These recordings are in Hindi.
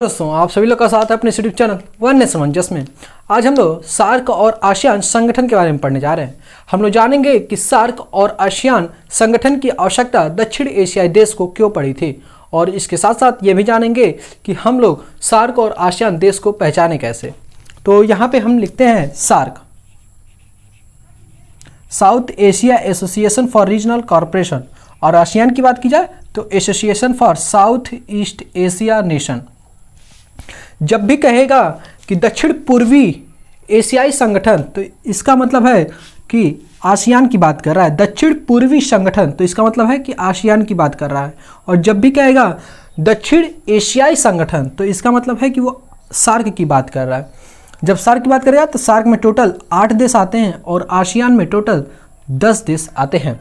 दोस्तों, आप सभी लोग का साथ है अपने YouTube channel one nation one just में। आज हम लोग सार्क और आसियान संगठन के बारे में पढ़ने जा रहे हैं। हम लोग जानेंगे कि सार्क और आसियान संगठन की आवश्यकता दक्षिण एशियाई देश को क्यों पड़ी थी, और इसके साथ साथ ये भी जानेंगे कि हम लोग सार्क और आसियान देश को पहचाने कैसे। तो यहाँ पे हम लिखते हैं SAARC, south Asia association for regional corporation, और आसियान की बात की जाए तो association for south east Asia nation. जब भी कहेगा कि दक्षिण पूर्वी एशियाई संगठन, तो इसका मतलब है कि आसियान की बात कर रहा है। दक्षिण पूर्वी संगठन, तो इसका मतलब है कि आसियान की बात कर रहा है। और जब भी कहेगा दक्षिण एशियाई संगठन, तो इसका मतलब है कि वो सार्क की बात कर रहा है। जब सार्क की बात करेगा तो सार्क में टोटल 8 देश आते हैं और आसियान में टोटल 10 देश आते हैं।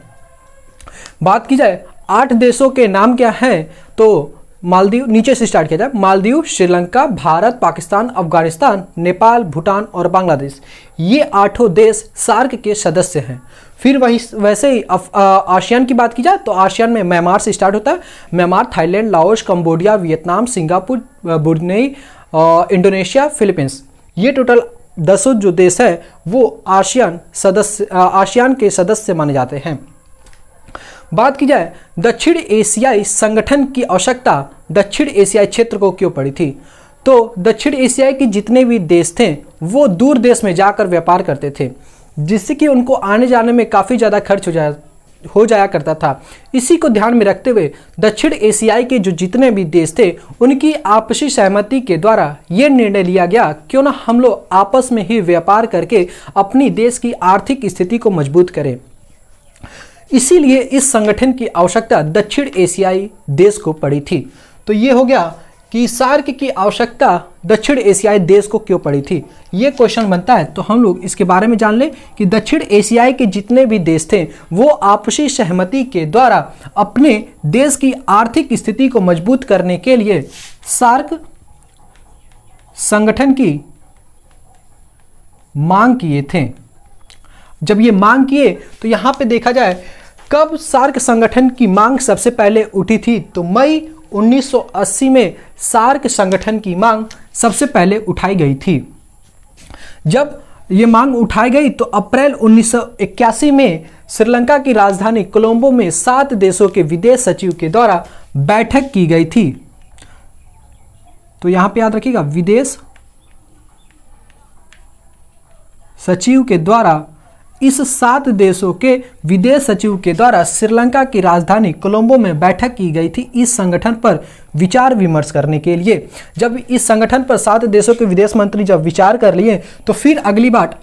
बात की जाए 8 देशों के नाम क्या है, तो मालदीव, नीचे से स्टार्ट किया जाए, मालदीव, श्रीलंका, भारत, पाकिस्तान, अफगानिस्तान, नेपाल, भूटान और बांग्लादेश। ये 8 देश सार्क के सदस्य हैं। फिर वैसे ही आसियान की बात की जाए तो आसियान में म्यांमार से स्टार्ट होता है। Myanmar, Thailand, Laos, Cambodia, Vietnam, Singapore, Brunei, Indonesia, Philippines. ये टोटल 10 जो देश है वो आसियान के सदस्य माने जाते हैं। बात की जाए दक्षिण एशियाई संगठन की आवश्यकता दक्षिण एशियाई क्षेत्र को क्यों पड़ी थी, तो दक्षिण एशियाई के जितने भी देश थे वो दूर देश में जाकर व्यापार करते थे, जिससे कि उनको आने जाने में काफ़ी ज़्यादा खर्च हो जाया करता था। इसी को ध्यान में रखते हुए दक्षिण एशियाई के जो जितने भी देश थे उनकी आपसी सहमति के द्वारा ये निर्णय लिया गया, क्यों ना हम लोग आपस में ही व्यापार करके अपनी देश की आर्थिक स्थिति को मजबूत करें। इसीलिए इस संगठन की आवश्यकता दक्षिण एशियाई देश को पड़ी थी। तो ये हो गया कि सार्क की आवश्यकता दक्षिण एशियाई देश को क्यों पड़ी थी। ये क्वेश्चन बनता है तो हम लोग इसके बारे में जान लें कि दक्षिण एशियाई के जितने भी देश थे वो आपसी सहमति के द्वारा अपने देश की आर्थिक स्थिति को मजबूत करने के लिए सार्क संगठन की मांग किए थे। जब ये मांग किए तो यहाँ पे देखा जाए कब सार्क संगठन की मांग सबसे पहले उठी थी, तो मई 1980 में सार्क संगठन की मांग सबसे पहले उठाई गई थी। जब ये मांग उठाई गई तो अप्रैल 1981 में श्रीलंका की राजधानी कोलंबो में 7 देशों के विदेश सचिव के द्वारा बैठक की गई थी। तो यहाँ पे याद रखिएगा, विदेश सचिव के द्वारा, इस 7 देशों के विदेश सचिव के द्वारा श्रीलंका की राजधानी कोलंबो में बैठक की गई थी इस संगठन पर विचार विमर्श करने के लिए। जब इस संगठन पर 7 देशों के विदेश मंत्री जब विचार कर लिए तो फिर अगली बार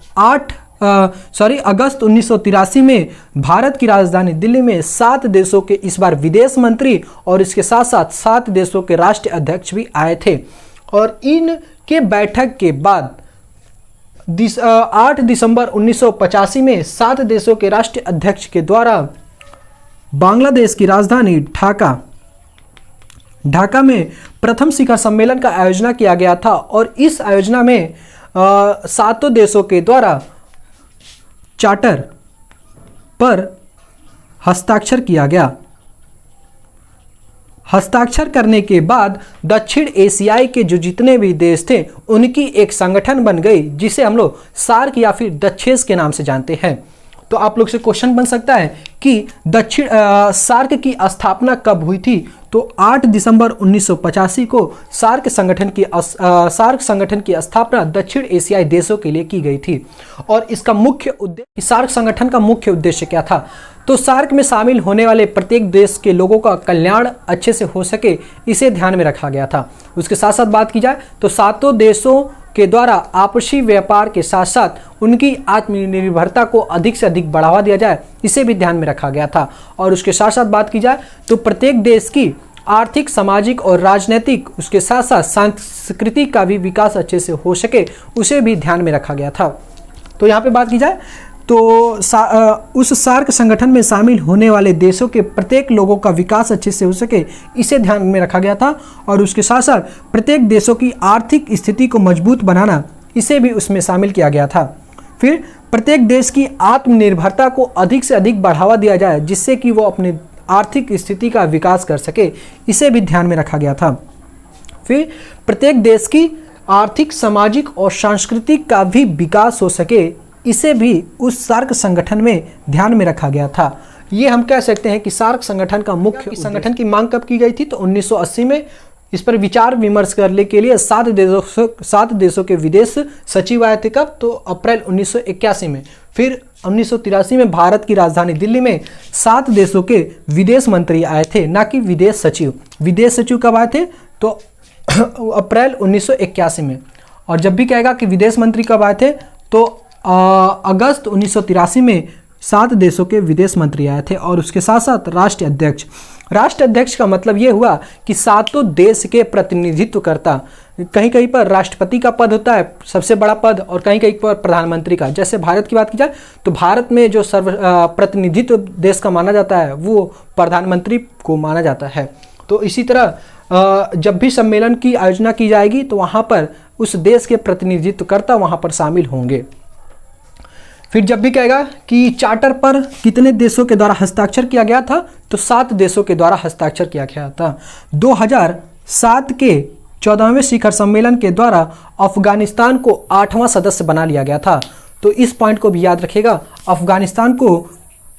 अगस्त 1983 में भारत की राजधानी दिल्ली में 7 देशों के इस बार विदेश मंत्री और इसके साथ साथ 7 देशों के राष्ट्रीय अध्यक्ष भी आए थे। और इनके बैठक के बाद 8 दिसंबर 1985 में 7 देशों के राष्ट्रीय अध्यक्ष के द्वारा बांग्लादेश की राजधानी ढाका में प्रथम शिखर सम्मेलन का आयोजन किया गया था। और इस आयोजना में 7 देशों के द्वारा चार्टर पर हस्ताक्षर किया गया। हस्ताक्षर करने के बाद दक्षिण एशियाई के जो जितने भी देश थे उनकी एक संगठन बन गई, जिसे हम लोग सार्क या फिर दक्षेस के नाम से जानते हैं। तो आप लोग से क्वेश्चन बन सकता है कि सार्क की स्थापना कब हुई थी, तो 8 दिसंबर 1985 को सार्क संगठन की स्थापना दक्षिण एशियाई देशों के लिए की गई थी। और इसका मुख्य उद्देश्य, सार्क संगठन का मुख्य उद्देश्य क्या था, तो सार्क में शामिल होने वाले प्रत्येक देश के लोगों का कल्याण अच्छे से हो सके, इसे ध्यान में रखा गया था। उसके साथ साथ बात की जाए तो 7 देशों के द्वारा आपसी व्यापार के साथ साथ उनकी आत्मनिर्भरता को अधिक से अधिक बढ़ावा दिया जाए, इसे भी ध्यान में रखा गया था। और उसके साथ साथ बात की जाए तो प्रत्येक देश की आर्थिक, सामाजिक और राजनीतिक, उसके साथ साथ संस्कृति का भी विकास अच्छे से हो सके, उसे भी ध्यान में रखा गया था। तो यहाँ पे बात की जाए तो उस सार्क संगठन में शामिल होने वाले देशों के प्रत्येक लोगों का विकास अच्छे से हो सके, इसे ध्यान में रखा गया था। और उसके साथ साथ प्रत्येक देशों की आर्थिक स्थिति को मजबूत बनाना, इसे भी उसमें शामिल किया गया था। फिर प्रत्येक देश की आत्मनिर्भरता को अधिक से अधिक बढ़ावा दिया जाए, जिससे कि वो अपने आर्थिक स्थिति का विकास कर सके, इसे भी ध्यान में रखा गया था। फिर प्रत्येक देश की आर्थिक, सामाजिक और सांस्कृतिक का भी विकास हो सके, इसे भी उस सार्क संगठन में ध्यान में रखा गया था। ये हम कह सकते हैं कि सार्क संगठन का मुख्य संगठन की मांग कब की गई थी, तो 1980 में। इस पर विचार विमर्श करने के लिए 7 देशों के विदेश सचिव आए थे। कब, तो अप्रैल 1981 में। फिर 1983 में भारत की राजधानी दिल्ली में 7 देशों के विदेश मंत्री आए थे, ना कि विदेश सचिव। विदेश सचिव कब आए थे, तो अप्रैल 1981 में। और जब भी कहेगा कि विदेश मंत्री कब आए थे, तो अगस्त 1983 में 7 देशों के विदेश मंत्री आए थे। और उसके साथ साथ राष्ट्रीय अध्यक्ष। राष्ट्रीय अध्यक्ष का मतलब ये हुआ कि 7 देश के प्रतिनिधित्व करता। कहीं कहीं पर राष्ट्रपति का पद होता है सबसे बड़ा पद, और कहीं कहीं पर प्रधानमंत्री का। जैसे भारत की बात की जाए तो भारत में जो प्रतिनिधित्व देश का माना जाता है वो प्रधानमंत्री को माना जाता है। तो इसी तरह जब भी सम्मेलन की आयोजना की जाएगी तो वहाँ पर उस देश के प्रतिनिधित्व करता वहाँ पर शामिल होंगे। फिर जब भी कहेगा कि चार्टर पर कितने देशों के द्वारा हस्ताक्षर किया गया था, तो 7 देशों के द्वारा हस्ताक्षर किया गया था। 2007 के 14वें शिखर सम्मेलन के द्वारा अफगानिस्तान को 8वां सदस्य बना लिया गया था। तो इस पॉइंट को भी याद रखिएगा, अफगानिस्तान को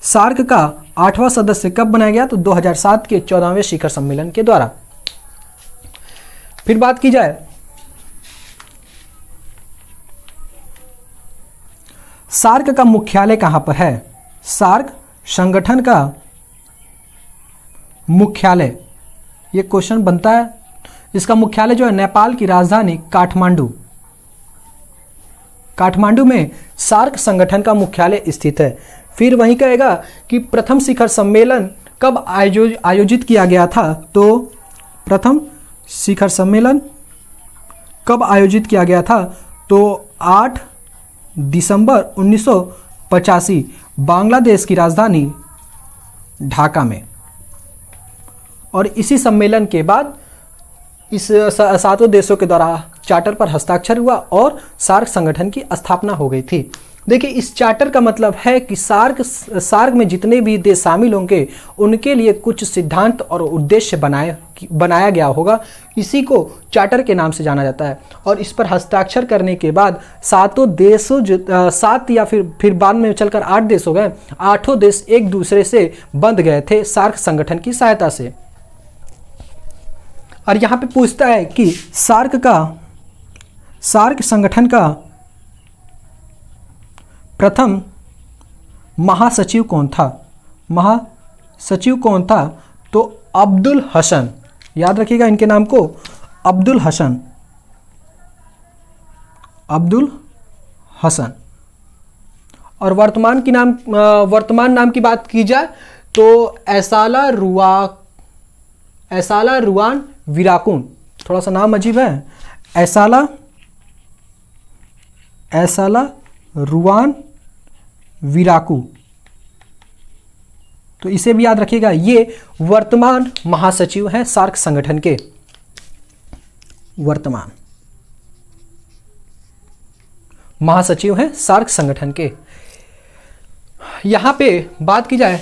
सार्क का 8वां सदस्य कब बनाया गया, तो 2007 के 14वें शिखर सम्मेलन के द्वारा। फिर बात की जाए सार्क का मुख्यालय कहां पर है। सार्क संगठन का मुख्यालय, ये क्वेश्चन बनता है। इसका मुख्यालय जो है नेपाल की राजधानी काठमांडू। काठमांडू में सार्क संगठन का मुख्यालय स्थित है। फिर वहीं कहेगा कि प्रथम शिखर सम्मेलन कब आयोजित किया गया था, तो प्रथम शिखर सम्मेलन कब आयोजित किया गया था, तो 8 दिसंबर 1985 बांग्लादेश की राजधानी ढाका में। और इसी सम्मेलन के बाद इस 7 देशों के द्वारा चार्टर पर हस्ताक्षर हुआ और सार्क संगठन की स्थापना हो गई थी। देखिए, इस चार्टर का मतलब है कि सार्क में जितने भी देश शामिल होंगे उनके लिए कुछ सिद्धांत और उद्देश्य बनाया गया होगा। इसी को चार्टर के नाम से जाना जाता है। और इस पर हस्ताक्षर करने के बाद 7 देशों 7 या फिर बाद में चलकर 8 देश हो गए। 8 देश एक दूसरे से बंध गए थे सार्क संगठन की सहायता से। और यहाँ पे पूछता है कि सार्क संगठन का प्रथम महासचिव कौन था। महासचिव कौन था, तो अब्दुल हसन। याद रखिएगा इनके नाम को, अब्दुल हसन। अब्दुल हसन। और वर्तमान नाम की बात की जाए तो ऐसाला रुआन विराकुन। थोड़ा सा नाम अजीब है, ऐसाला रुआन विराकू। तो इसे भी याद रखिएगा, ये वर्तमान महासचिव हैं सार्क संगठन के। वर्तमान महासचिव हैं सार्क संगठन के। यहां पे बात की जाए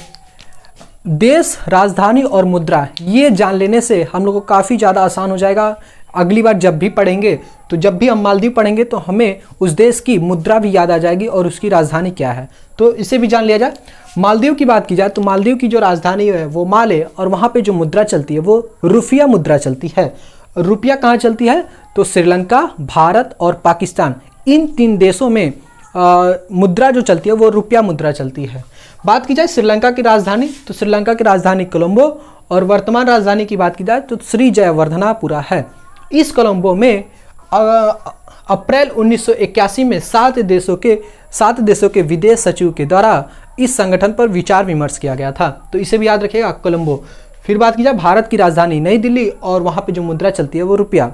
देश, राजधानी और मुद्रा, ये जान लेने से हम लोग को काफ़ी ज़्यादा आसान हो जाएगा। अगली बार जब भी पढ़ेंगे तो जब भी हम मालदीव पढ़ेंगे तो हमें उस देश की मुद्रा भी याद आ जाएगी और उसकी राजधानी क्या है, तो इसे भी जान लिया जाए। मालदीव की बात की जाए तो मालदीव की जो राजधानी है वो माल है, और वहाँ पे जो मुद्रा चलती है वो रुपया मुद्रा चलती है। रुपया कहाँ चलती है, तो श्रीलंका, भारत और पाकिस्तान, इन 3 देशों में मुद्रा जो चलती है वो रुपया मुद्रा चलती है। बात की जाए श्रीलंका की राजधानी, तो श्रीलंका की राजधानी कोलंबो, और वर्तमान राजधानी की बात की जाए तो श्री जयवर्धनापुरा है। इस कोलंबो में अप्रैल 1981 में 7 देशों के विदेश सचिव के द्वारा इस संगठन पर विचार विमर्श किया गया था। तो इसे भी याद रखिएगा, कोलंबो। फिर बात की जाए भारत की राजधानी नई दिल्ली, और वहाँ पे जो मुद्रा चलती है वो रुपया।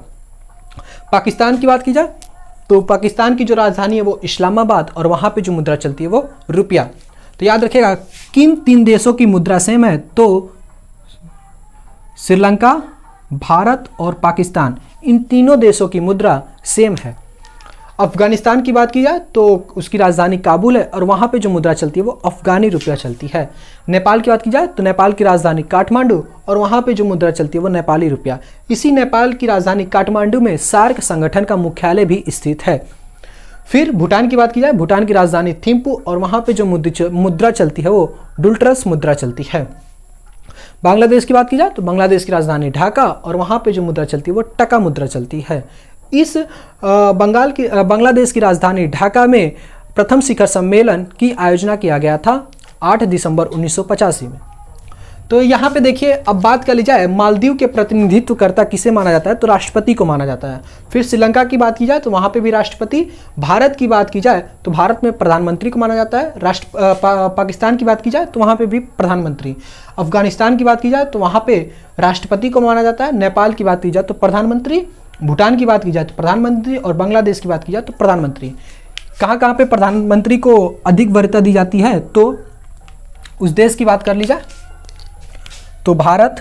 पाकिस्तान की बात की जाए तो पाकिस्तान की जो राजधानी है वो इस्लामाबाद, और वहाँ पे जो मुद्रा चलती है वो रुपया। तो याद रखिएगा किन 3 देशों की मुद्रा सेम है, तो श्रीलंका, भारत और पाकिस्तान, इन तीनों देशों की मुद्रा सेम है। अफगानिस्तान की बात की जाए तो उसकी राजधानी काबुल है और वहाँ पे जो मुद्रा चलती है वो अफगानी रुपया चलती है। नेपाल की बात की जाए तो नेपाल की राजधानी काठमांडू और वहाँ पे जो मुद्रा चलती है वो नेपाली रुपया। इसी नेपाल की राजधानी काठमांडू में सार्क संगठन का मुख्यालय भी स्थित है। फिर भूटान की बात की जाए, भूटान की राजधानी थिम्पू और वहाँ पे जो मुद्रा चलती है वो डुल्ट्रस मुद्रा चलती है। बांग्लादेश की बात की जाए तो बांग्लादेश की राजधानी ढाका और वहाँ पे जो मुद्रा चलती है वो टका मुद्रा चलती है। इस बांग्लादेश की राजधानी ढाका में प्रथम शिखर सम्मेलन की आयोजना किया गया था 8 दिसंबर 1985 में। तो यहाँ पे देखिए, अब बात कर ली जाए मालदीव के प्रतिनिधित्वकर्ता किसे माना जाता है, तो राष्ट्रपति को माना जाता है। फिर श्रीलंका की बात की जाए तो वहाँ पे भी राष्ट्रपति। भारत की बात की जाए तो भारत में प्रधानमंत्री को माना जाता है। पाकिस्तान की बात की जाए तो वहाँ पे भी प्रधानमंत्री। अफगानिस्तान की बात की जाए तो वहाँ पे राष्ट्रपति को माना जाता है। नेपाल की बात की जाए तो प्रधानमंत्री। भूटान की बात की जाए तो प्रधानमंत्री और बांग्लादेश की बात की जाए तो प्रधानमंत्री। कहाँ कहाँ पे प्रधानमंत्री को अधिक वरीयता दी जाती है, तो उस देश की बात कर ली जाए तो भारत,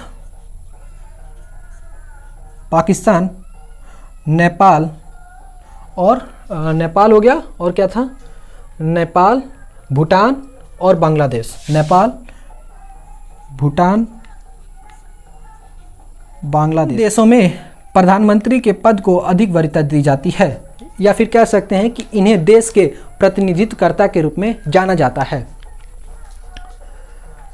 पाकिस्तान, नेपाल और नेपाल हो गया, और क्या था, नेपाल, भूटान और बांग्लादेश। नेपाल, भूटान, बांग्लादेश देशों में प्रधानमंत्री के पद को अधिक वरीयता दी जाती है, या फिर कह सकते हैं कि इन्हें देश के प्रतिनिधित्वकर्ता के रूप में जाना जाता है।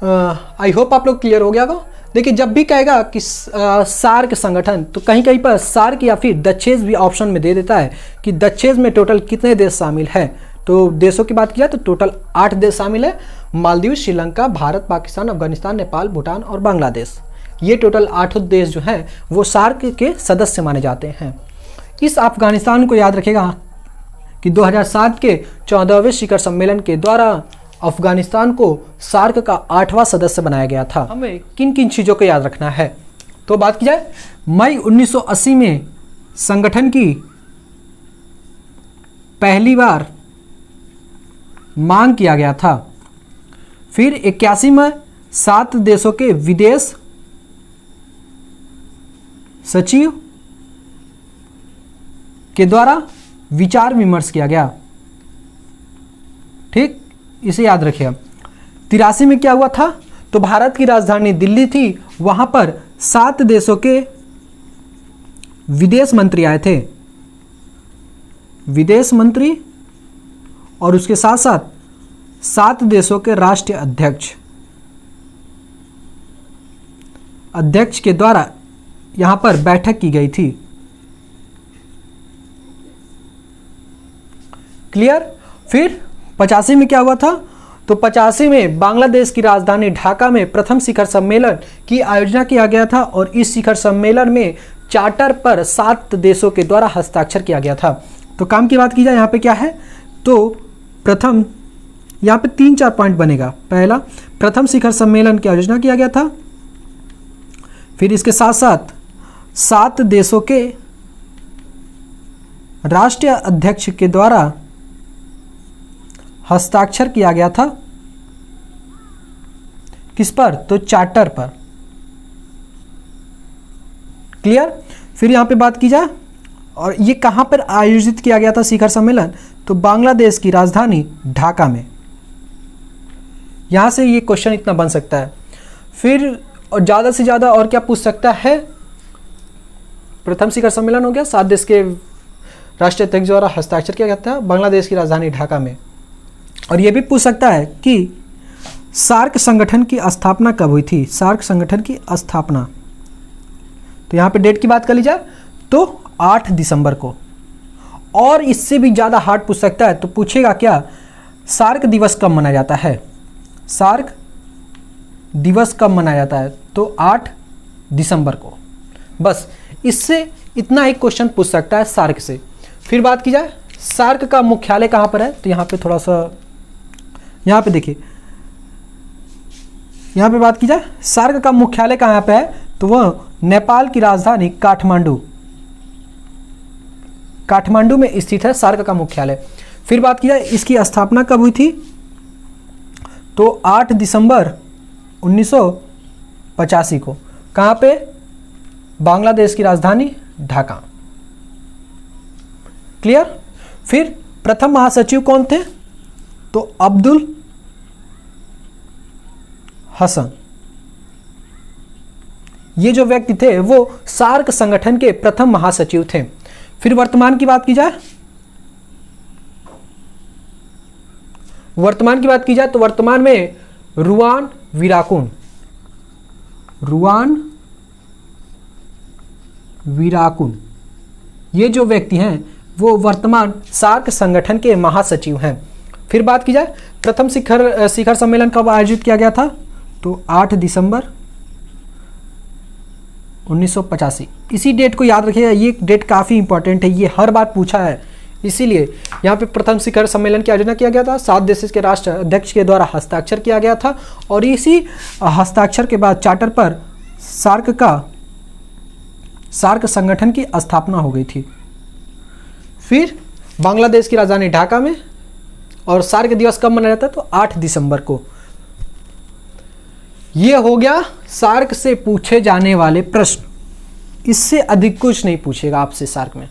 आई होप आप लोग क्लियर हो गया होगा। देखिए, जब भी कहेगा कि सार्क संगठन, तो कहीं कहीं पर सार्क या फिर दक्षेज भी ऑप्शन में दे देता है कि दक्षेज में टोटल कितने देश शामिल हैं। तो देशों की बात की जाए तो टोटल 8 देश शामिल है। मालदीव, श्रीलंका, भारत, पाकिस्तान, अफगानिस्तान, नेपाल, भूटान और बांग्लादेश। ये टोटल 8 देश जो हैं वो सार्क के सदस्य माने जाते हैं। इस अफगानिस्तान को याद रखेगा कि 2007 के 14वें शिखर सम्मेलन के द्वारा अफगानिस्तान को सार्क का 8वां सदस्य बनाया गया था। हमें किन किन चीज़ों को याद रखना है, तो बात की जाए, मई 1980 में संगठन की पहली बार मांग किया गया था। फिर 81 में 7 देशों के विदेश सचिव के द्वारा विचार विमर्श किया गया। ठीक, इसे याद रखिए। 83 में क्या हुआ था, तो भारत की राजधानी दिल्ली थी, वहां पर 7 देशों के विदेश मंत्री आए थे, विदेश मंत्री, और उसके साथ साथ 7 देशों के राष्ट्रीय अध्यक्ष के द्वारा यहां पर बैठक की गई थी। क्लियर। फिर 85 में क्या हुआ था, तो 85 में बांग्लादेश की राजधानी ढाका में प्रथम शिखर सम्मेलन की आयोजना किया गया था और इस शिखर सम्मेलन में चार्टर पर 7 देशों के द्वारा हस्ताक्षर किया गया था। तो काम की बात की जाए यहाँ पे क्या है, तो प्रथम, यहाँ पे 3-4 पॉइंट बनेगा। पहला, प्रथम शिखर सम्मेलन की आयोजना किया गया था। फिर इसके साथ साथ 7 देशों के राष्ट्रीय अध्यक्ष के द्वारा हस्ताक्षर किया गया था। किस पर, तो चार्टर पर। क्लियर। फिर यहां पे बात की जाए, और ये कहां पर आयोजित किया गया था शिखर सम्मेलन, तो बांग्लादेश की राजधानी ढाका में। यहां से ये क्वेश्चन इतना बन सकता है। फिर और ज़्यादा से ज़्यादा और क्या पूछ सकता है, प्रथम शिखर सम्मेलन हो गया, 7 देश के राष्ट्रीय अध्यक्ष द्वारा हस्ताक्षर किया गया था बांग्लादेश की राजधानी ढाका में। और ये भी पूछ सकता है कि सार्क संगठन की स्थापना कब हुई थी, सार्क संगठन की स्थापना। तो यहाँ पे डेट की बात कर ली जाए तो 8 दिसंबर को। और इससे भी ज़्यादा हार्ड पूछ सकता है, तो पूछेगा क्या, सार्क दिवस कब मनाया जाता है, सार्क दिवस कब मनाया जाता है, तो 8 दिसंबर को। बस इससे इतना एक क्वेश्चन पूछ सकता है सार्क से। फिर बात की जाए सार्क का मुख्यालय कहाँ पर है, तो यहाँ पे थोड़ा सा, यहाँ पे देखिए, यहाँ पे बात की जाए सार्क का मुख्यालय कहाँ पे है, तो वह नेपाल की राजधानी काठमांडू में स्थित है सार्क का मुख्यालय। फिर बात की जाए इसकी स्थापना कब हुई थी, तो 8 दिसंबर 1985 को। कहाँ पे, बांग्लादेश की राजधानी ढाका। क्लियर। फिर प्रथम महासचिव कौन थे? तो अब्दुल हसन। ये जो व्यक्ति थे वो सार्क संगठन के प्रथम महासचिव थे। फिर वर्तमान की बात की जाए, तो वर्तमान में रुआन वीराकुन ये जो व्यक्ति हैं वो वर्तमान सार्क संगठन के महासचिव हैं। फिर बात की जाए प्रथम शिखर सम्मेलन कब आयोजित किया गया था? तो 8 दिसंबर 1985। इसी डेट को याद रखिएगा, ये डेट काफ़ी इंपॉर्टेंट है, ये हर बार पूछा है, इसीलिए यहाँ पे प्रथम शिखर सम्मेलन की आयोजना किया गया था। 7 देशों के राष्ट्र अध्यक्ष के द्वारा हस्ताक्षर किया गया था और इसी हस्ताक्षर के बाद चार्टर पर सार्क संगठन की स्थापना हो गई थी। फिर बांग्लादेश की राजधानी ढाका में, और सार्क दिवस कब मनाया जाता है? तो 8 दिसंबर को। ये हो गया सार्क से पूछे जाने वाले प्रश्न, इससे अधिक कुछ नहीं पूछेगा आपसे सार्क में।